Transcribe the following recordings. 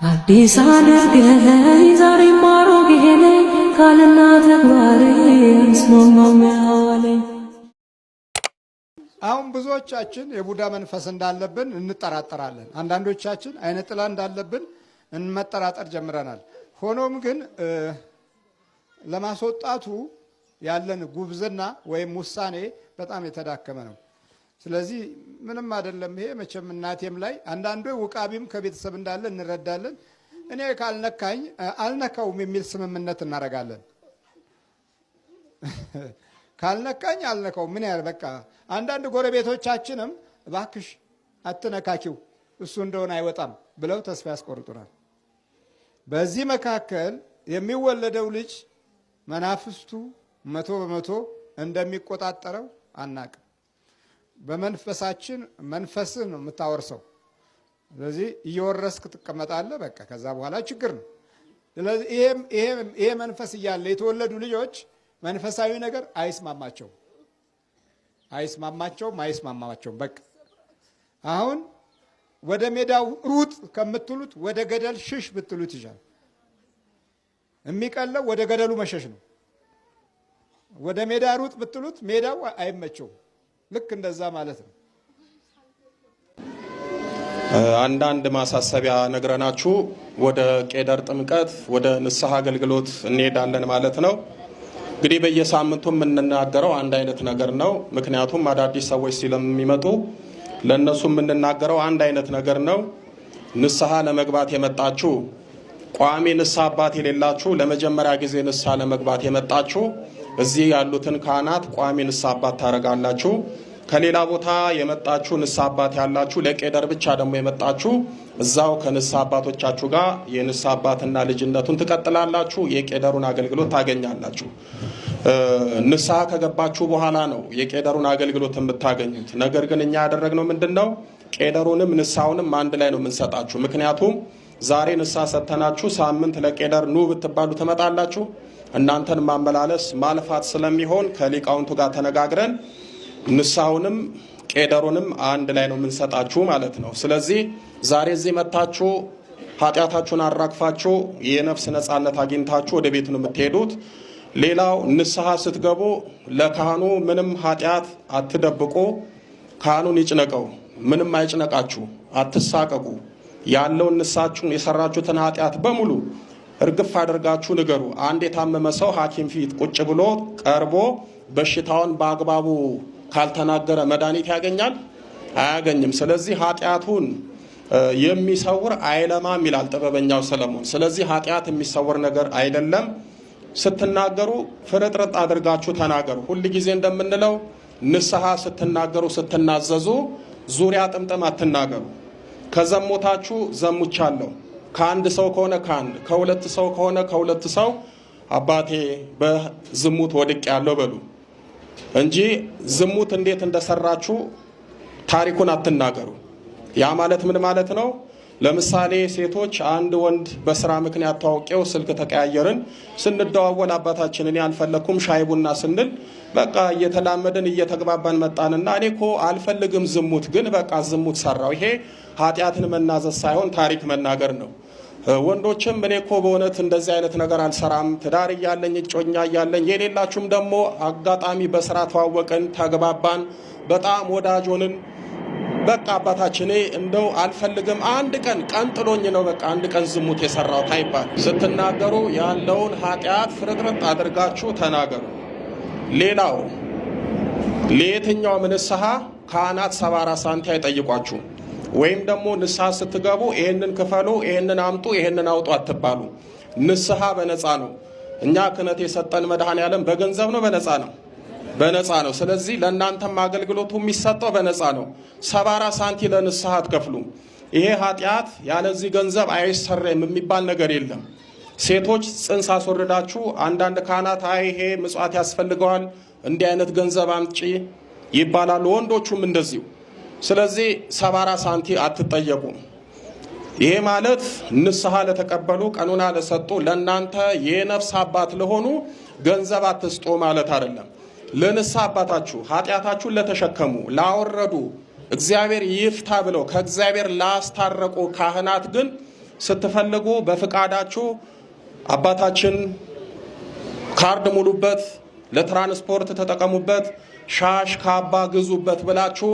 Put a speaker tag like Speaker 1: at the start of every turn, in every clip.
Speaker 1: አዲስ አድርገኝ ዛሬ ማሮጌ ነኝ ካልና ተግባሬ ስማማው ያለኝ።
Speaker 2: አሁን ብዙዎቻችን የቡዳ መንፈስ እንዳለብን እንጠራጠራለን። አንዳንዶቻችን አይነ ጥላ እንዳለብን እንመጠራጠር ጀምረናል። ሆኖም ግን ለማስወጣቱ ያለን ጉብዝና ወይም ውሳኔ በጣም የተዳከመ ነው። ስለዚህ ምንም አይደለም። ይሄ መቼም እናቴም ላይ አንዳንዱ ውቃቢም ከቤተሰብ እንዳለ እንረዳለን። እኔ ካልነካኝ አልነካውም የሚል ስምምነት እናደርጋለን። ካልነካኝ አልነካውም ምን ያህል በቃ አንዳንድ ጎረቤቶቻችንም እባክሽ አትነካኪው እሱ እንደሆነ አይወጣም ብለው ተስፋ ያስቆርጡናል። በዚህ መካከል የሚወለደው ልጅ መናፍስቱ 100% እንደሚቆጣጠረው አናቅም። በመንፈሳችን መንፈስን ነው የምታወርሰው። ስለዚህ እየወረስክ ትቀመጣለህ። በቃ ከዛ በኋላ ችግር ነው። ስለዚህ ይሄ መንፈስ እያለ የተወለዱ ልጆች መንፈሳዊ ነገር አይስማማቸውም። በቃ አሁን ወደ ሜዳው ሩጥ ከምትሉት ወደ ገደል ሽሽ ብትሉት ይሻል። የሚቀለው ወደ ገደሉ መሸሽ ነው። ወደ ሜዳ ሩጥ ብትሉት ሜዳው አይመቸውም። ልክ እንደዛ ማለት ነው።
Speaker 3: አንዳንድ ማሳሰቢያ ነግረናችሁ ወደ ቄደር ጥምቀት ወደ ንስሐ አገልግሎት እንሄዳለን ማለት ነው። እንግዲህ በየሳምንቱ የምንናገረው አንድ አይነት ነገር ነው። ምክንያቱም አዳዲስ ሰዎች ስለሚመጡ ለነሱ የምንናገረው አንድ አይነት ነገር ነው። ንስሐ ለመግባት የመጣችሁ ቋሚ ንስሐ አባት የሌላችሁ ለመጀመሪያ ጊዜ ንስሐ ለመግባት የመጣችሁ እዚህ ያሉትን ካህናት ቋሚ ንስሐ አባት ታረጋላችሁ። ከሌላ ቦታ የመጣችሁ ንስሐ አባት ያላችሁ ለቄደር ብቻ ደግሞ የመጣችሁ እዛው ከንስሐ አባቶቻችሁ ጋር የንስሐ አባትና ልጅነቱን ትቀጥላላችሁ። የቄደሩን አገልግሎት ታገኛላችሁ። ንስሐ ከገባችሁ በኋላ ነው የቄደሩን አገልግሎት የምታገኙት። ነገር ግን እኛ ያደረግነው ምንድነው? ቄደሩንም ንስሐውንም አንድ ላይ ነው የምንሰጣችሁ። ምክንያቱም ዛሬ ንስሐ ሰጥተናችሁ ሳምንት ለቄደር ኑ ብትባሉ ትመጣላችሁ። እናንተን ማመላለስ ማልፋት ስለሚሆን ከሊቃውንቱ ጋር ተነጋግረን ንስሐውንም ቄደሩንም አንድ ላይ ነው የምንሰጣችሁ ማለት ነው። ስለዚህ ዛሬ እዚህ መታችሁ ኃጢአታችሁን አራግፋችሁ የነፍስ ነጻነት አግኝታችሁ ወደ ቤቱ ነው የምትሄዱት። ሌላው ንስሐ ስትገቡ ለካህኑ ምንም ኃጢአት አትደብቁ። ካህኑን ይጭነቀው፣ ምንም አይጭነቃችሁ፣ አትሳቀቁ። ያለውን ንስሐችሁን የሰራችሁትን ኃጢአት በሙሉ እርግፍ አድርጋችሁ ንገሩ። አንድ የታመመ ሰው ሐኪም ፊት ቁጭ ብሎ ቀርቦ በሽታውን በአግባቡ ካልተናገረ መድኃኒት ያገኛል? አያገኝም። ስለዚህ ኃጢአቱን የሚሰውር አይለማም ይላል ጥበበኛው ሰለሞን። ስለዚህ ኃጢአት የሚሰውር ነገር አይደለም። ስትናገሩ ፍርጥርጥ አድርጋችሁ ተናገሩ። ሁል ጊዜ እንደምንለው ንስሐ ስትናገሩ ስትናዘዙ ዙሪያ ጥምጥም አትናገሩ። ከዘሞታችሁ ዘሙቻለሁ፣ ከአንድ ሰው ከሆነ ከአንድ፣ ከሁለት ሰው ከሆነ ከሁለት ሰው አባቴ በዝሙት ወድቅ ያለው በሉ እንጂ ዝሙት እንዴት እንደሰራችሁ ታሪኩን አትናገሩ። ያ ማለት ምን ማለት ነው? ለምሳሌ ሴቶች አንድ ወንድ በስራ ምክንያት ተዋውቀው ስልክ ተቀያየርን፣ ስንደዋወል አባታችን እኔ አልፈለኩም ሻይ ቡና ስንል በቃ እየተላመድን እየተግባባን መጣንና እኔ እኮ አልፈልግም ዝሙት፣ ግን በቃ ዝሙት ሰራው። ይሄ ኃጢአትን መናዘዝ ሳይሆን ታሪክ መናገር ነው። ወንዶችም እኔ እኮ በእውነት እንደዚህ አይነት ነገር አልሰራም፣ ትዳር እያለኝ እጮኛ እያለኝ፣ የሌላችሁም ደግሞ አጋጣሚ በስራ ተዋወቅን፣ ተግባባን፣ በጣም ወዳጅ ሆንን፣ በቃ አባታችን እንደው አልፈልግም አንድ ቀን ጥሎኝ ነው በቃ አንድ ቀን ዝሙት የሰራው ታይባል። ስትናገሩ ያለውን ኃጢአት ፍርጥርጥ አድርጋችሁ ተናገሩ። ሌላው ለየትኛውም ንስሐ ካህናት 74 ሳንቲ አይጠይቋችሁ። ወይም ደግሞ ንስሐ ስትገቡ ይሄንን ክፈሉ፣ ይሄንን አምጡ፣ ይሄንን አውጡ አትባሉ። ንስሐ በነፃ ነው። እኛ ክህነት የሰጠን መድኃኔዓለም በገንዘብ ነው በነፃ ነው። ስለዚህ ለእናንተም አገልግሎቱ የሚሰጠው በነፃ ነው። 74 ሳንቲ ለንስሐ አትከፍሉ። ይሄ ኃጢአት ያለዚህ ገንዘብ አይሰረም የሚባል ነገር የለም። ሴቶች ጽንስ አስወርዳችሁ አንዳንድ ካህናት አይ ይሄ ምጽዋት ያስፈልገዋል እንዲህ አይነት ገንዘብ አምጪ ይባላሉ። ወንዶቹም እንደዚሁ። ስለዚህ 74 ሳንቲ አትጠየቁ። ይሄ ማለት ንስሐ ለተቀበሉ ቀኑና ለሰጡ ለእናንተ የነፍስ አባት ለሆኑ ገንዘብ አትስጡ ማለት አይደለም። ለንስሐ አባታችሁ ኃጢአታችሁን ለተሸከሙ ላወረዱ እግዚአብሔር ይፍታ ብለው ከእግዚአብሔር ላስታረቁ ካህናት ግን ስትፈልጉ በፍቃዳችሁ አባታችን ካርድ ሙሉበት፣ ለትራንስፖርት ተጠቀሙበት፣ ሻሽ ካባ ግዙበት ብላችሁ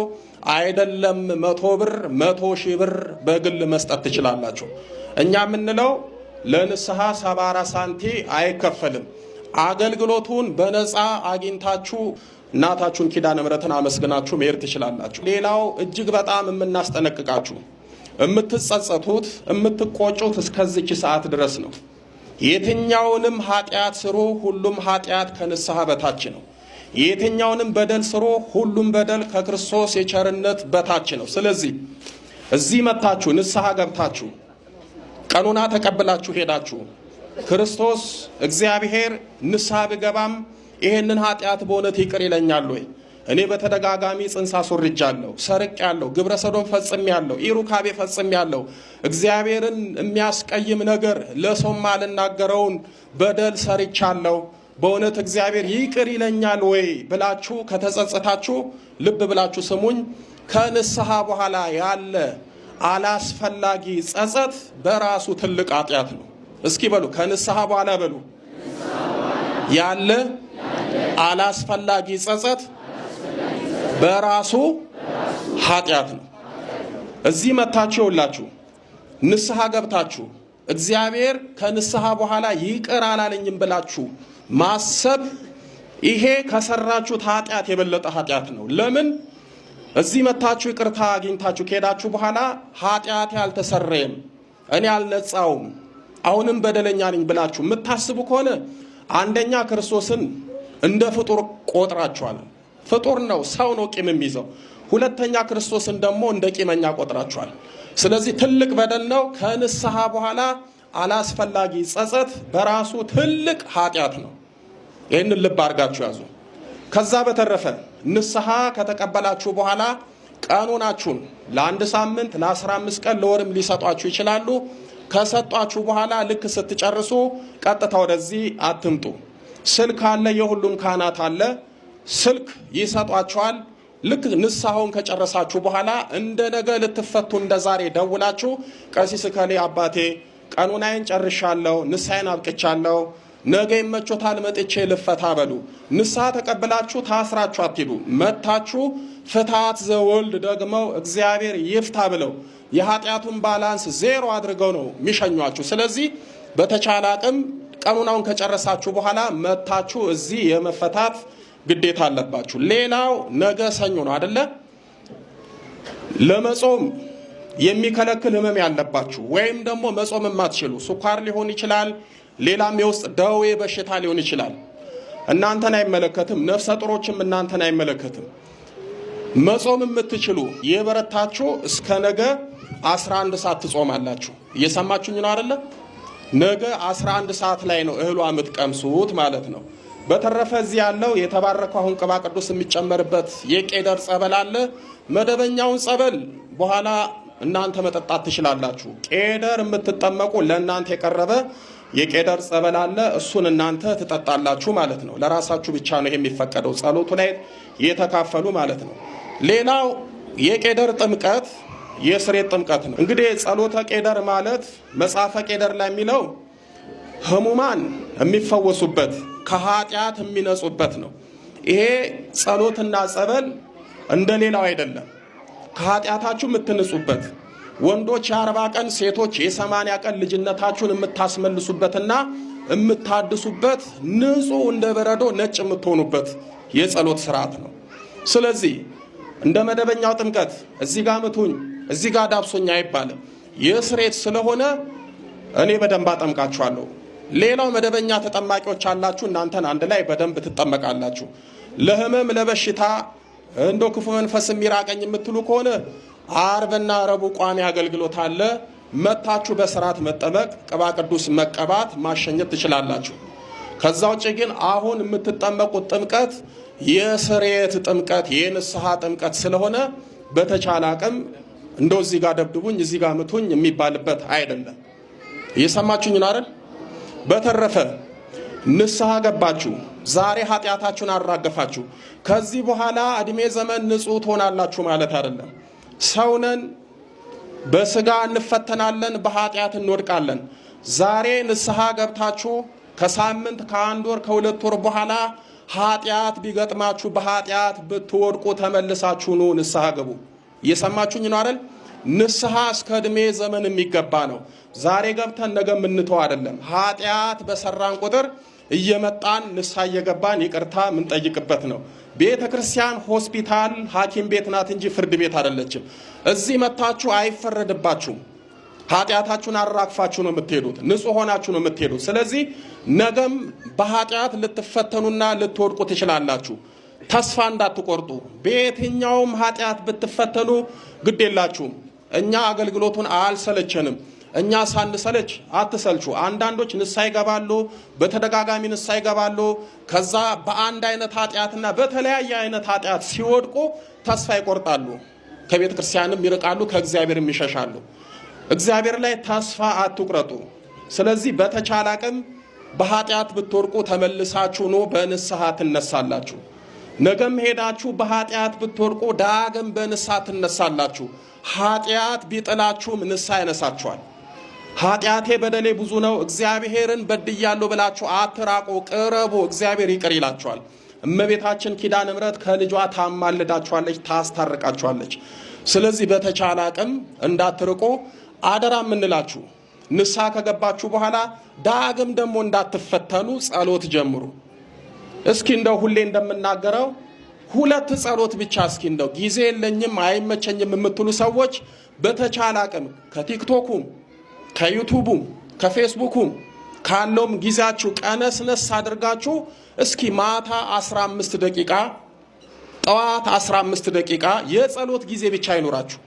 Speaker 3: አይደለም 100 ብር 100 ሺህ ብር በግል መስጠት ትችላላችሁ። እኛ የምንለው ለንስሐ 74 ሳንቲ አይከፈልም። አገልግሎቱን በነፃ አግኝታችሁ እናታችሁን ኪዳነ ምሕረትን አመስግናችሁ መሄድ ትችላላችሁ። ሌላው እጅግ በጣም የምናስጠነቅቃችሁ የምትጸጸቱት የምትቆጩት እስከዚች ሰዓት ድረስ ነው። የትኛውንም ኃጢአት ስሩ፣ ሁሉም ኃጢአት ከንስሐ በታች ነው። የትኛውንም በደል ስሩ፣ ሁሉም በደል ከክርስቶስ የቸርነት በታች ነው። ስለዚህ እዚህ መታችሁ ንስሐ ገብታችሁ ቀኑና ተቀብላችሁ ሄዳችሁ ክርስቶስ እግዚአብሔር ንስሐ ብገባም ይሄንን ኃጢአት በእውነት ይቅር ይለኛል ወይ? እኔ በተደጋጋሚ ጽንስ አስወርጃለሁ፣ ሰርቄያለሁ፣ ግብረ ሰዶም ፈጽሜያለሁ፣ ኢሩካቤ ፈጽሜያለሁ፣ እግዚአብሔርን የሚያስቀይም ነገር ለሰው ማልናገረውን በደል ሰርቻለሁ፣ በእውነት እግዚአብሔር ይቅር ይለኛል ወይ ብላችሁ ከተጸጸታችሁ ልብ ብላችሁ ስሙኝ። ከንስሐ በኋላ ያለ አላስፈላጊ ጸጸት በራሱ ትልቅ ኃጢአት ነው። እስኪ በሉ ከንስሐ በኋላ በሉ ያለ አላስፈላጊ ጸጸት በራሱ ኃጢአት ነው። እዚህ መታችሁ ይውላችሁ ንስሐ ገብታችሁ እግዚአብሔር ከንስሐ በኋላ ይቅር አላለኝም ብላችሁ ማሰብ ይሄ ከሰራችሁት ኃጢአት የበለጠ ኃጢአት ነው። ለምን? እዚህ መታችሁ ይቅርታ አግኝታችሁ ከሄዳችሁ በኋላ ኃጢአቴ አልተሰረየም፣ እኔ አልነጻውም፣ አሁንም በደለኛ ነኝ ብላችሁ የምታስቡ ከሆነ አንደኛ ክርስቶስን እንደ ፍጡር ቆጥራችኋል። ፍጡር ነው፣ ሰው ነው ቂም የሚይዘው። ሁለተኛ ክርስቶስን ደግሞ እንደ ቂመኛ ቆጥራችኋል። ስለዚህ ትልቅ በደል ነው። ከንስሐ በኋላ አላስፈላጊ ጸጸት በራሱ ትልቅ ኃጢአት ነው። ይህንን ልብ አድርጋችሁ ያዙ። ከዛ በተረፈ ንስሐ ከተቀበላችሁ በኋላ ቀኑናችሁን ለ1 ሳምንት ለ15 ቀን ለወርም ሊሰጧችሁ ይችላሉ። ከሰጧችሁ በኋላ ልክ ስትጨርሱ ቀጥታ ወደዚህ አትምጡ። ስልክ አለ፣ የሁሉም ካህናት አለ፣ ስልክ ይሰጧችኋል። ልክ ንስሐውን ከጨረሳችሁ በኋላ እንደ ነገ ልትፈቱ እንደ ዛሬ ደውላችሁ ቀሲስ እከሌ አባቴ ቀኑናዬን ጨርሻለሁ፣ ንስሐዬን አብቅቻለሁ፣ ነገ ይመቾታል መጥቼ ልፈታ በሉ። ንስሐ ተቀብላችሁ ታስራችሁ አትሂዱ። መታችሁ ፍትሐት ዘወልድ ደግመው እግዚአብሔር ይፍታ ብለው የኃጢአቱን ባላንስ 0 አድርገው ነው የሚሸኟችሁ። ስለዚህ በተቻለ አቅም ቀኑናውን ከጨረሳችሁ በኋላ መታችሁ እዚህ የመፈታት ግዴታ አለባችሁ። ሌላው ነገ ሰኞ ነው አይደለ? ለመጾም የሚከለክል ህመም ያለባችሁ ወይም ደግሞ መጾም የማትችሉ ስኳር ሊሆን ይችላል፣ ሌላም የውስጥ ደዌ በሽታ ሊሆን ይችላል። እናንተን አይመለከትም፣ ነፍሰ ጡሮችም እናንተን አይመለከትም። መጾም የምትችሉ የበረታችሁ እስከ ነገ 11 ሰዓት ትጾማላችሁ። እየሰማችሁኝ ነው አይደለ? ነገ 11 ሰዓት ላይ ነው እህሏ የምትቀምሱት ማለት ነው። በተረፈ እዚህ ያለው የተባረከው አሁን ቅባ ቅዱስ የሚጨመርበት የቄደር ጸበል አለ። መደበኛውን ጸበል በኋላ እናንተ መጠጣት ትችላላችሁ። ቄደር የምትጠመቁ ለእናንተ የቀረበ የቄደር ጸበል አለ። እሱን እናንተ ትጠጣላችሁ ማለት ነው። ለራሳችሁ ብቻ ነው ይሄ የሚፈቀደው፣ ጸሎቱ ላይ የተካፈሉ ማለት ነው። ሌላው የቄደር ጥምቀት የስሬት ጥምቀት ነው። እንግዲህ ጸሎተ ቄደር ማለት መጽሐፈ ቄደር ላይ የሚለው ህሙማን የሚፈወሱበት ከኃጢአት የሚነጹበት ነው። ይሄ ጸሎትና ጸበል እንደሌላው አይደለም። ከኃጢአታችሁ የምትንጹበት፣ ወንዶች የ40 ቀን ሴቶች የ80 ቀን ልጅነታችሁን የምታስመልሱበትና የምታድሱበት፣ ንጹህ እንደ በረዶ ነጭ የምትሆኑበት የጸሎት ስርዓት ነው። ስለዚህ እንደ መደበኛው ጥምቀት እዚህ ጋር ምቱኝ እዚህ ጋር ዳብሶኝ አይባልም። የስሬት ስለሆነ እኔ በደንብ አጠምቃችኋለሁ። ሌላው መደበኛ ተጠማቂዎች አላችሁ፣ እናንተን አንድ ላይ በደንብ ትጠመቃላችሁ። ለህመም ለበሽታ እንዶ ክፉ መንፈስ የሚራቀኝ የምትሉ ከሆነ አርብና ረቡዕ ቋሚ አገልግሎት አለ። መታችሁ በስርዓት መጠመቅ፣ ቅባ ቅዱስ መቀባት፣ ማሸኘት ትችላላችሁ። ከዛ ውጭ ግን አሁን የምትጠመቁት ጥምቀት የስርየት ጥምቀት የንስሐ ጥምቀት ስለሆነ በተቻለ አቅም እንደው እዚህ ጋር ደብድቡኝ እዚህ ጋር ምቱኝ የሚባልበት አይደለም። እየሰማችሁኝ ነው አይደል? በተረፈ ንስሐ ገባችሁ፣ ዛሬ ኃጢአታችሁን አራገፋችሁ፣ ከዚህ በኋላ እድሜ ዘመን ንጹህ ትሆናላችሁ ማለት አይደለም። ሰውነን በስጋ እንፈተናለን፣ በኃጢአት እንወድቃለን። ዛሬ ንስሐ ገብታችሁ ከሳምንት ከአንድ ወር ከሁለት ወር በኋላ ኃጢአት ቢገጥማችሁ በኃጢአት ብትወድቁ ተመልሳችሁ ነው ንስሐ ገቡ። እየሰማችሁኝ ነው አይደል? ንስሐ እስከ ዕድሜ ዘመን የሚገባ ነው። ዛሬ ገብተን ነገ የምንተው አይደለም። ኃጢአት በሰራን ቁጥር እየመጣን ንስሐ እየገባን ይቅርታ የምንጠይቅበት ነው። ቤተ ክርስቲያን ሆስፒታል፣ ሐኪም ቤት ናት እንጂ ፍርድ ቤት አይደለችም። እዚህ መታችሁ አይፈረድባችሁም። ኃጢአታችሁን አራግፋችሁ ነው የምትሄዱት፣ ንጹህ ሆናችሁ ነው የምትሄዱት። ስለዚህ ነገም በኃጢአት ልትፈተኑና ልትወድቁ ትችላላችሁ። ተስፋ እንዳትቆርጡ። በየትኛውም ኃጢአት ብትፈተኑ ግድ የላችሁም። እኛ አገልግሎቱን አልሰለቸንም። እኛ ሳንሰለች አትሰልቹ። አንዳንዶች ንስሐ ይገባሉ፣ በተደጋጋሚ ንስሐ ይገባሉ። ከዛ በአንድ አይነት ኃጢአትና በተለያየ አይነት ኃጢአት ሲወድቁ ተስፋ ይቆርጣሉ። ከቤተ ክርስቲያንም ይርቃሉ፣ ከእግዚአብሔርም ይሸሻሉ። እግዚአብሔር ላይ ተስፋ አትቁረጡ። ስለዚህ በተቻለ አቅም በኃጢአት ብትወድቁ ተመልሳችሁ ነው በንስሐ ትነሳላችሁ። ነገም ሄዳችሁ በኃጢአት ብትወድቁ ዳግም በንስሐ ትነሳላችሁ። ኃጢአት ቢጥላችሁም ንስሐ ያነሳችኋል። ኃጢአቴ በደሌ ብዙ ነው፣ እግዚአብሔርን በድያለሁ ብላችሁ አትራቁ፣ ቅረቡ፣ እግዚአብሔር ይቅር ይላችኋል። እመቤታችን ኪዳነ ምሕረት ከልጇ ታማልዳችኋለች፣ ታስታርቃችኋለች። ስለዚህ በተቻለ አቅም እንዳትርቁ አደራ የምንላችሁ። ንስሐ ከገባችሁ በኋላ ዳግም ደግሞ እንዳትፈተኑ ጸሎት ጀምሩ። እስኪ እንደው ሁሌ እንደምናገረው ሁለት ጸሎት ብቻ እስኪ እንደው ጊዜ የለኝም አይመቸኝም የምትሉ ሰዎች በተቻለ አቅም ከቲክቶኩም ከዩቲዩቡም ከፌስቡኩም ካለውም ጊዜያችሁ ቀነስነስ አድርጋችሁ እስኪ ማታ 15 ደቂቃ ጠዋት 15 ደቂቃ የጸሎት ጊዜ ብቻ አይኖራችሁ።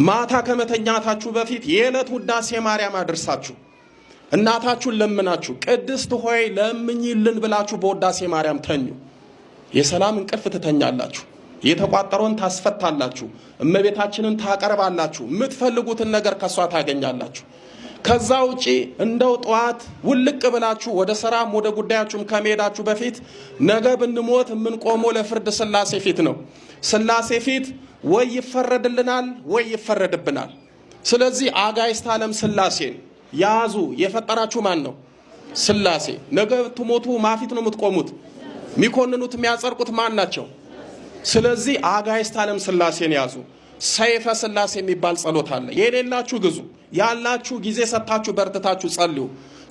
Speaker 3: ማታ ከመተኛታችሁ በፊት የዕለት ውዳሴ ማርያም አድርሳችሁ እናታችሁን ለምናችሁ ቅድስት ሆይ ለምኝልን ብላችሁ በውዳሴ ማርያም ተኙ። የሰላም እንቅልፍ ትተኛላችሁ። የተቋጠረውን ታስፈታላችሁ። እመቤታችንን ታቀርባላችሁ። የምትፈልጉትን ነገር ከሷ ታገኛላችሁ። ከዛ ውጪ እንደው ጠዋት ውልቅ ብላችሁ ወደ ሰራም ወደ ጉዳያችሁም ከመሄዳችሁ በፊት ነገ ብንሞት የምንቆመው ለፍርድ ሥላሴ ፊት ነው። ሥላሴ ፊት ወይ ይፈረድልናል ወይ ይፈረድብናል። ስለዚህ አጋዕዝተ ዓለም ሥላሴን ያዙ። የፈጠራችሁ ማን ነው? ሥላሴ። ነገ ትሞቱ ማፊት ነው የምትቆሙት። የሚኮንኑት የሚያጸድቁት ማን ናቸው? ስለዚህ አጋዕዝተ ዓለም ሥላሴን ያዙ። ሰይፈ ሥላሴ የሚባል ጸሎት አለ። የሌላችሁ ግዙ፣ ያላችሁ ጊዜ ሰጥታችሁ በርትታችሁ ጸልዩ።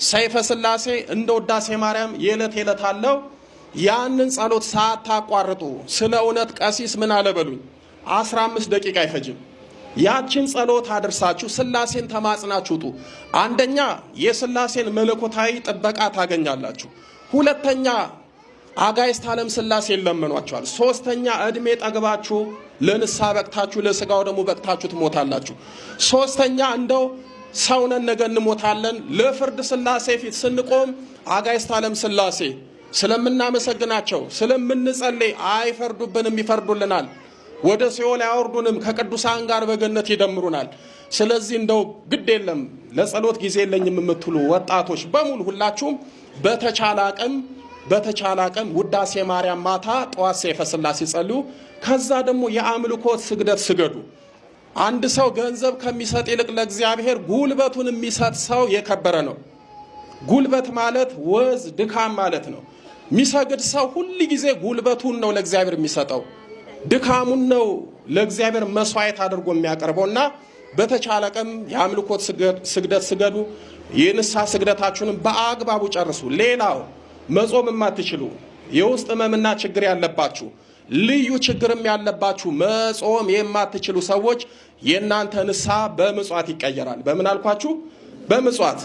Speaker 3: ሰይፈ ሥላሴ እንደ ውዳሴ ማርያም የዕለት የዕለት አለው። ያንን ጸሎት ሳታቋርጡ ስለ እውነት ቀሲስ ምን አለበሉኝ 15 ደቂቃ አይፈጅም። ያችን ጸሎት አድርሳችሁ ሥላሴን ተማጽናችሁ ውጡ። አንደኛ የሥላሴን መለኮታዊ ጥበቃ ታገኛላችሁ። ሁለተኛ አጋዕዝተ ዓለም ሥላሴን ለምኗቸዋል። ሶስተኛ ዕድሜ ጠግባችሁ ለንስሐ በቅታችሁ ለሥጋው ደግሞ በቅታችሁ ትሞታላችሁ። ሶስተኛ እንደው ሰውነን ነገ እንሞታለን። ለፍርድ ሥላሴ ፊት ስንቆም አጋዕዝተ ዓለም ሥላሴ ስለምናመሰግናቸው ስለምንጸልይ አይፈርዱብንም፣ ይፈርዱልናል። ወደ ሲኦል አያወርዱንም፣ ከቅዱሳን ጋር በገነት ይደምሩናል። ስለዚህ እንደው ግድ የለም ለጸሎት ጊዜ የለኝም የምትሉ ወጣቶች በሙሉ ሁላችሁም በተቻለ አቅም ውዳሴ ማርያም ማታ፣ ጠዋት ሰይፈ ሥላሴ ጸልዩ። ከዛ ደግሞ የአምልኮት ስግደት ስገዱ። አንድ ሰው ገንዘብ ከሚሰጥ ይልቅ ለእግዚአብሔር ጉልበቱን የሚሰጥ ሰው የከበረ ነው። ጉልበት ማለት ወዝ ድካም ማለት ነው። የሚሰግድ ሰው ሁል ጊዜ ጉልበቱን ነው ለእግዚአብሔር የሚሰጠው፣ ድካሙን ነው ለእግዚአብሔር መስዋዕት አድርጎ የሚያቀርበውና በተቻለ አቅም የአምልኮት ስግደት ስገዱ። የንስሐ ስግደታችሁንም በአግባቡ ጨርሱ። ሌላው መጾም የማትችሉ የውስጥ ሕመምና ችግር ያለባችሁ ልዩ ችግርም ያለባችሁ መጾም የማትችሉ ሰዎች የእናንተ ንስሐ በምጽዋት ይቀየራል። በምን አልኳችሁ? በምጽዋት።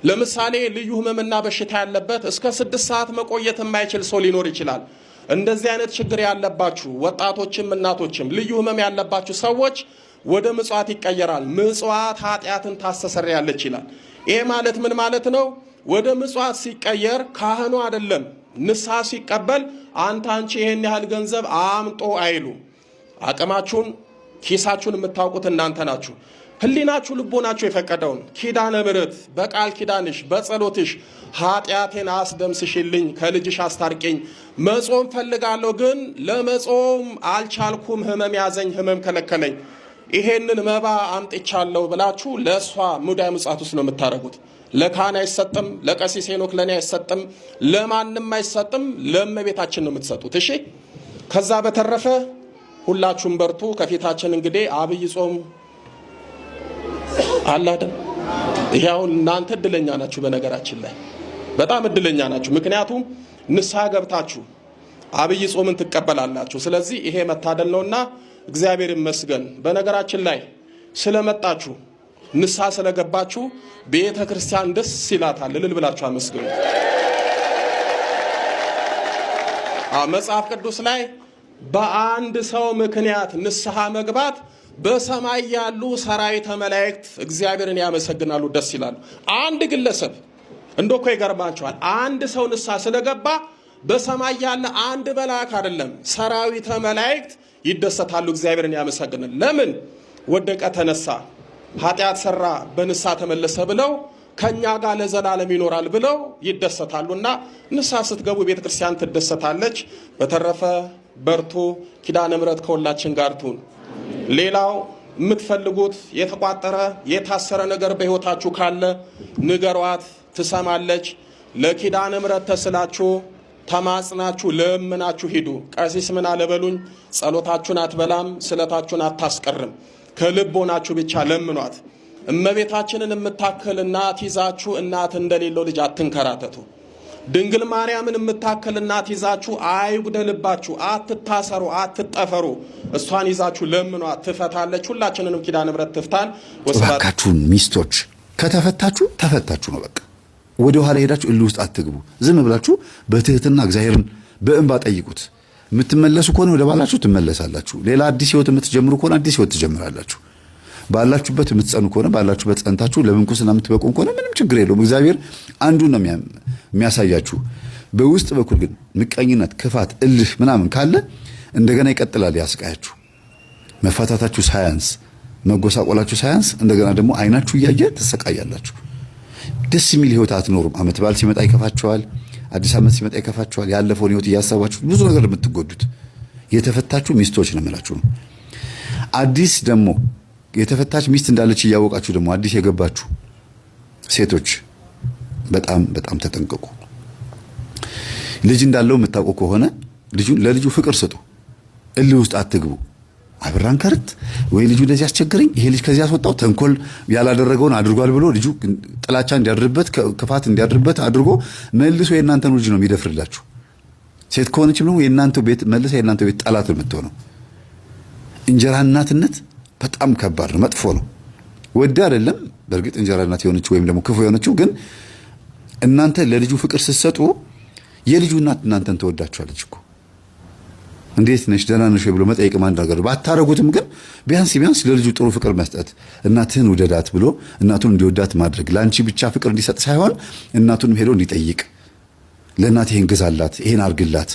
Speaker 3: ለምሳሌ ልዩ ሕመምና በሽታ ያለበት እስከ 6 ሰዓት መቆየት የማይችል ሰው ሊኖር ይችላል። እንደዚህ አይነት ችግር ያለባችሁ ወጣቶችም እናቶችም ልዩ ሕመም ያለባችሁ ሰዎች ወደ ምጽዋት ይቀየራል። ምጽዋት ኃጢአትን ታስተሰርያለች ይላል። ይሄ ማለት ምን ማለት ነው? ወደ ምጽዋት ሲቀየር ካህኑ አይደለም ንስሐ ሲቀበል አንቺ ይሄን ያህል ገንዘብ አምጦ አይሉ። አቅማችሁን ኪሳችሁን የምታውቁት እናንተ ናችሁ። ህሊናችሁ ልቦናችሁ የፈቀደውን ኪዳነ ምሕረት በቃል ኪዳንሽ በጸሎትሽ ኃጢአቴን አስደምስሽልኝ፣ ከልጅሽ አስታርቂኝ፣ መጾም ፈልጋለሁ ግን ለመጾም አልቻልኩም፣ ህመም ያዘኝ፣ ህመም ከለከለኝ፣ ይሄንን መባ አምጥቻለሁ ብላችሁ ለሷ ሙዳየ ምጽዋት ውስጥ ነው የምታረጉት። ለካህን አይሰጥም፣ ለቀሲስ ሄኖክ ለኔ አይሰጥም፣ ለማንም አይሰጥም፣ ለእመቤታችን ነው የምትሰጡት። እሺ። ከዛ በተረፈ ሁላችሁም በርቱ። ከፊታችን እንግዲህ አብይ ጾም አለ አይደል? ይሄው እናንተ እድለኛ ናችሁ። በነገራችን ላይ በጣም እድለኛ ናችሁ። ምክንያቱም ንስሐ ገብታችሁ አብይ ጾምን ትቀበላላችሁ። ስለዚህ ይሄ መታደል ነውና እግዚአብሔር ይመስገን። በነገራችን ላይ ስለመጣችሁ ንስሐ ስለገባችሁ ቤተ ክርስቲያን ደስ ይላታል። እልል ብላችሁ አመስግኑ። መጽሐፍ ቅዱስ ላይ በአንድ ሰው ምክንያት ንስሐ መግባት በሰማይ ያሉ ሰራዊተ መላእክት እግዚአብሔርን ያመሰግናሉ፣ ደስ ይላሉ። አንድ ግለሰብ እንደኮ ይገርማቸዋል። አንድ ሰው ንስሐ ስለገባ በሰማይ ያለ አንድ መልአክ አይደለም ሰራዊተ መላእክት ይደሰታሉ፣ እግዚአብሔርን ያመሰግናሉ። ለምን? ወደቀ፣ ተነሳ፣ ኃጢአት ሰራ፣ በንስሐ ተመለሰ ብለው ከኛ ጋር ለዘላለም ይኖራል ብለው ይደሰታሉና ንስሐ ስትገቡ ቤተክርስቲያን ትደሰታለች። በተረፈ በርቱ። ኪዳነ ምሕረት ከሁላችን ጋር ትሁን። ሌላው የምትፈልጉት የተቋጠረ የታሰረ ነገር በሕይወታችሁ ካለ ንገሯት፣ ትሰማለች። ለኪዳነ ምሕረት ተስላችሁ ተማጽናችሁ ለምናችሁ ሂዱ። ቀሲስ ምን አለበሉኝ፣ ጸሎታችሁን አትበላም፣ ስለታችሁን አታስቀርም። ከልብ ሆናችሁ ብቻ ለምኗት። እመቤታችንን የምታክል እናት ይዛችሁ እናት እንደሌለው ልጅ አትንከራተቱ። ድንግል ማርያምን የምታክል እናት ይዛችሁ አይጉደልባችሁ፣ አትታሰሩ፣ አትጠፈሩ። እሷን ይዛችሁ ለምኗት፣ ትፈታለች። ሁላችንንም ኪዳነ ምሕረት ትፍታን።
Speaker 4: ወስባካችሁን ሚስቶች ከተፈታችሁ ተፈታችሁ ነው በቃ። ወደ ኋላ ሄዳችሁ እልህ ውስጥ አትግቡ። ዝም ብላችሁ በትህትና እግዚአብሔርን በእንባ ጠይቁት። የምትመለሱ ከሆነ ወደ ባላችሁ ትመለሳላችሁ። ሌላ አዲስ ህይወት የምትጀምሩ ከሆነ አዲስ ህይወት ትጀምራላችሁ። ባላችሁበት የምትጸኑ ከሆነ ባላችሁበት ጸንታችሁ ለምንኩስና የምትበቁ ከሆነ ምንም ችግር የለውም። እግዚአብሔር አንዱን ነው የሚያሳያችሁ። በውስጥ በኩል ግን ምቀኝነት፣ ክፋት፣ እልህ ምናምን ካለ እንደገና ይቀጥላል ያስቃያችሁ። መፋታታችሁ ሳያንስ፣ መጎሳቆላችሁ ሳያንስ እንደገና ደግሞ አይናችሁ እያየ ትሰቃያላችሁ። ደስ የሚል ህይወት አትኖሩም። ዓመት በዓል ሲመጣ ይከፋችኋል። አዲስ ዓመት ሲመጣ ይከፋችኋል። ያለፈውን ህይወት እያሰባችሁ ብዙ ነገር የምትጎዱት የተፈታችሁ ሚስቶች ነው የምላችሁ። አዲስ ደግሞ የተፈታች ሚስት እንዳለች እያወቃችሁ ደግሞ አዲስ የገባችሁ ሴቶች በጣም በጣም ተጠንቀቁ። ልጅ እንዳለው የምታውቁ ከሆነ ለልጁ ፍቅር ስጡ። እልህ ውስጥ አትግቡ። አብራን ከርት ወይ ልጁ እንደዚህ አስቸገረኝ፣ ይሄ ልጅ ከዚህ አስወጣው፣ ተንኮል ያላደረገውን አድርጓል ብሎ ልጁ ጥላቻ እንዲያድርበት ክፋት እንዲያድርበት አድርጎ መልሶ የእናንተን ልጅ ነው የሚደፍርላችሁ። ሴት ከሆነች ደግሞ የእናንተው ቤት መልሶ የእናንተው ቤት ጠላት ነው የምትሆነው። እንጀራ እናትነት በጣም ከባድ ነው፣ መጥፎ ነው። ወደ አይደለም በእርግጥ እንጀራ እናት የሆነችው ወይም ደግሞ ክፉ የሆነችው ግን እናንተ ለልጁ ፍቅር ስትሰጡ የልጁ እናት እናንተን ተወዳችኋለች እኮ። እንዴት ነሽ ደህና ነሽ ብሎ መጠየቅ ማን ነገር ባታረጉትም ግን ቢያንስ ለልጁ ጥሩ ፍቅር መስጠት፣ እናትህን ውደዳት ብሎ እናቱን እንዲወዳት ማድረግ፣ ላንቺ ብቻ ፍቅር እንዲሰጥ ሳይሆን እናቱንም ሄዶ እንዲጠይቅ፣ ለእናት ይሄን ግዛላት፣ ይሄን አርግላት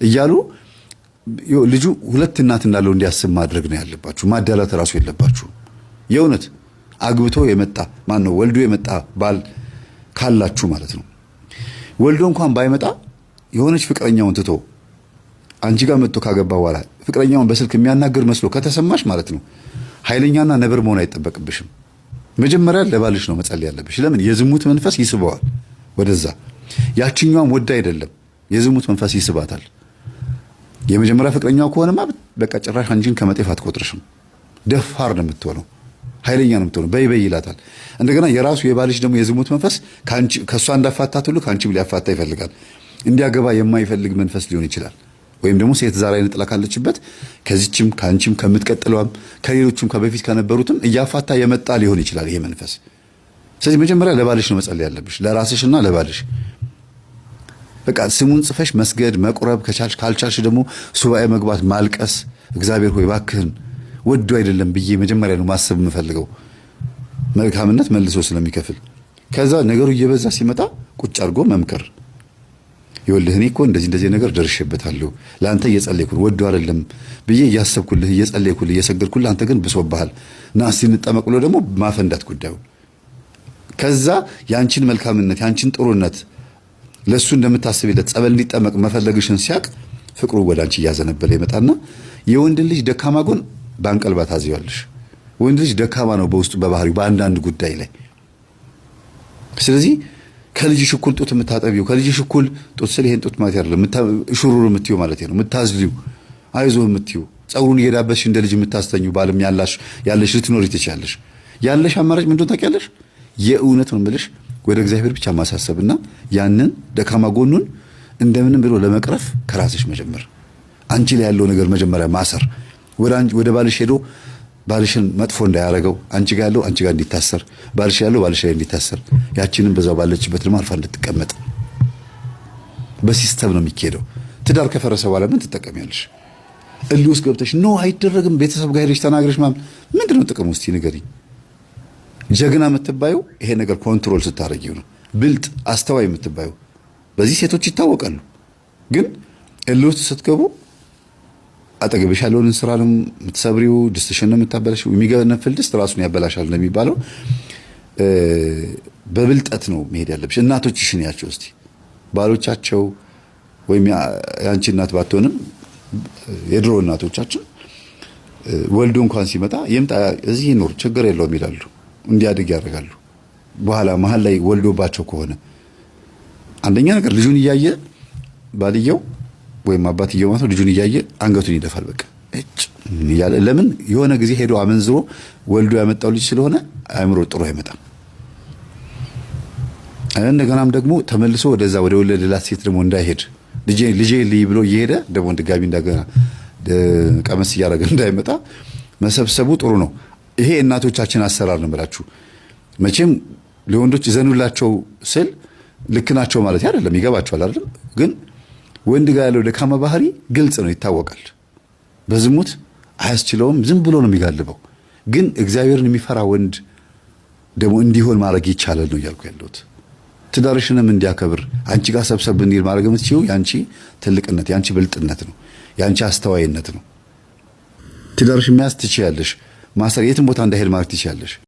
Speaker 4: እያሉ ልጁ ሁለት እናት እንዳለው እንዲያስብ ማድረግ ነው ያለባችሁ። ማዳላት ራሱ የለባችሁ። የእውነት አግብቶ የመጣ ማን ነው ወልዶ የመጣ ባል ካላችሁ ማለት ነው። ወልዶ እንኳን ባይመጣ የሆነች ፍቅረኛውን ትቶ አንቺ ጋር መጥቶ ካገባ በኋላ ፍቅረኛውን በስልክ የሚያናገር መስሎ ከተሰማሽ ማለት ነው ኃይለኛና ነብር መሆን አይጠበቅብሽም። መጀመሪያ ለባልሽ ነው መጸለይ ያለብሽ። ለምን? የዝሙት መንፈስ ይስበዋል ወደዛ። ያችኛውም ወዳ አይደለም የዝሙት መንፈስ ይስባታል። የመጀመሪያ ፍቅረኛው ከሆነማ በቃ ጭራሽ አንቺን ከመጤፍ አትቆጥርሽም። ደፋር ነው የምትሆነው፣ ኃይለኛ ነው የምትሆነው። በይ በይ ይላታል። እንደገና የራሱ የባልሽ ደግሞ የዝሙት መንፈስ ከእሷ እንዳፋታት ሁሉ ከአንቺም ሊያፋታ ይፈልጋል። እንዲያገባ የማይፈልግ መንፈስ ሊሆን ይችላል። ወይም ደግሞ ሴት ዛሬ አይነት ጥላ ካለችበት ከዚችም ከአንቺም ከምትቀጥለዋም ከሌሎችም ከበፊት ከነበሩትም እያፋታ የመጣ ሊሆን ይችላል ይሄ መንፈስ። ስለዚህ መጀመሪያ ለባልሽ ነው መጸለይ ያለብሽ፣ ለራስሽና ለባልሽ። በቃ ስሙን ጽፈሽ መስገድ መቁረብ ከቻልሽ፣ ካልቻልሽ ደግሞ ሱባኤ መግባት ማልቀስ። እግዚአብሔር ሆይ እባክህን ወዶ አይደለም ብዬ መጀመሪያ ነው ማሰብ የምፈልገው፣ መልካምነት መልሶ ስለሚከፍል። ከዛ ነገሩ እየበዛ ሲመጣ ቁጭ አድርጎ መምከር። ይኸውልህ እኔ እኮ እንደዚህ ነገር ደርሼበታለሁ፣ ለአንተ እየጸለይኩ ወዶ አይደለም ብዬ እያሰብኩልህ እየጸለይኩልህ እየሰገድኩልህ፣ አንተ ግን ብሶብሃል ና እስቲ እንጠመቅ ብሎ ደግሞ ማፈንዳት ጉዳዩ። ከዛ ያንቺን መልካምነት ያንቺን ጥሩነት ለሱ እንደምታስብለት ጸበል እንዲጠመቅ መፈለግሽን ሲያቅ ፍቅሩ ወዳንቺ እያዘነበለ ይመጣና የወንድ ልጅ ደካማ ጎን ባንቀልባ ታዚያለሽ። ወንድ ልጅ ደካማ ነው በውስጡ በባህሪው በአንዳንድ ጉዳይ ላይ። ስለዚህ ከልጅሽ እኩል ጡት የምታጠቢው ከልጅሽ እኩል ጡት ስለ ይሄን ጡት ማለት አይደለም ሹሩሩ የምትዩ ማለት ነው የምታዝሊው አይዞህ የምትዩ ጸጉሩን እየዳበስሽ እንደ ልጅ የምታስተኙ ባልም ያለሽ ልትኖሪ ትችያለሽ። ያለሽ አማራጭ ምንድነው ታውቂያለሽ? የእውነት ነው የምልሽ ወደ እግዚአብሔር ብቻ ማሳሰብና ያንን ደካማ ጎኑን እንደምንም ብሎ ለመቅረፍ ከራስሽ መጀመር፣ አንቺ ላይ ያለው ነገር መጀመሪያ ማሰር፣ ወደ ባልሽ ሄዶ ባልሽን መጥፎ እንዳያረገው አንቺ ጋር ያለው አንቺ ጋር እንዲታሰር፣ ባልሽ ያለው ባልሽ ላይ እንዲታሰር፣ ያቺንም በዛው ባለችበት ደግሞ አርፋ እንድትቀመጥ በሲስተም ነው የሚካሄደው። ትዳር ከፈረሰ በኋላ ምን ትጠቀሚያለሽ? እልህ ውስጥ ገብተሽ ኖ አይደረግም ቤተሰብ ጋር ሄደሽ ተናግረሽ ምንድነው ጥቅሙ? እስቲ ንገሪኝ። ጀግና የምትባየው ይሄ ነገር ኮንትሮል ስታረጊው ነው። ብልጥ አስተዋይ የምትባየው በዚህ ሴቶች ይታወቃሉ። ግን እልህ ውስጥ ስትገቡ አጠገብሽ ያለውን ስራ ነው የምትሰብሪው፣ ድስትሽን ነው የምታበላሽው። የሚገነፍል ድስት ራሱን ያበላሻል እንደሚባለው በብልጠት ነው መሄድ ያለብሽ። እናቶችሽን ያቸው እስቲ ባሎቻቸው ወይም ያንቺ እናት ባትሆንም የድሮ እናቶቻችን ወልዶ እንኳን ሲመጣ ይምጣ እዚህ ይኖር ችግር የለውም ይላሉ። እንዲያድግ ያደርጋሉ። በኋላ መሀል ላይ ወልዶባቸው ከሆነ አንደኛ ነገር ልጁን እያየ ባልየው ወይም አባትየው ማለት ልጁን እያየ አንገቱን ይደፋል። በቃ እጭ ይያለ ለምን የሆነ ጊዜ ሄዶ አመንዝሮ ወልዶ ያመጣው ልጅ ስለሆነ አእምሮ ጥሩ አይመጣም። እንደገናም ደግሞ ተመልሶ ወደዛ ወደ ወለደላት ሴት ደግሞ እንዳይሄድ ልጄ ልይ ብሎ እየሄደ ደግሞ ድጋሚ እንደገና ቀመስ እያደረገ እንዳይመጣ መሰብሰቡ ጥሩ ነው። ይሄ እናቶቻችን አሰራር ነው ብላችሁ መቼም ለወንዶች ዘኑላቸው ስል ልክ ናቸው ማለት አይደለም፣ ይገባቸዋል አይደል? ግን ወንድ ጋር ያለው ደካማ ባህሪ ግልጽ ነው፣ ይታወቃል። በዝሙት አያስችለውም፣ ዝም ብሎ ነው የሚጋልበው። ግን እግዚአብሔርን የሚፈራ ወንድ ደግሞ እንዲሆን ማድረግ ይቻላል ነው እያልኩ ያለሁት። ትዳርሽንም እንዲያከብር አንቺ ጋር ሰብሰብ እንዲል ማድረግ የምትችይው ያንቺ ትልቅነት፣ ያንቺ ብልጥነት ነው፣ ያንቺ አስተዋይነት ነው። ትዳርሽ መያዝ ትችያለሽ፣ ማሰር የትም ቦታ እንዳይሄድ ማድረግ ትችያለሽ።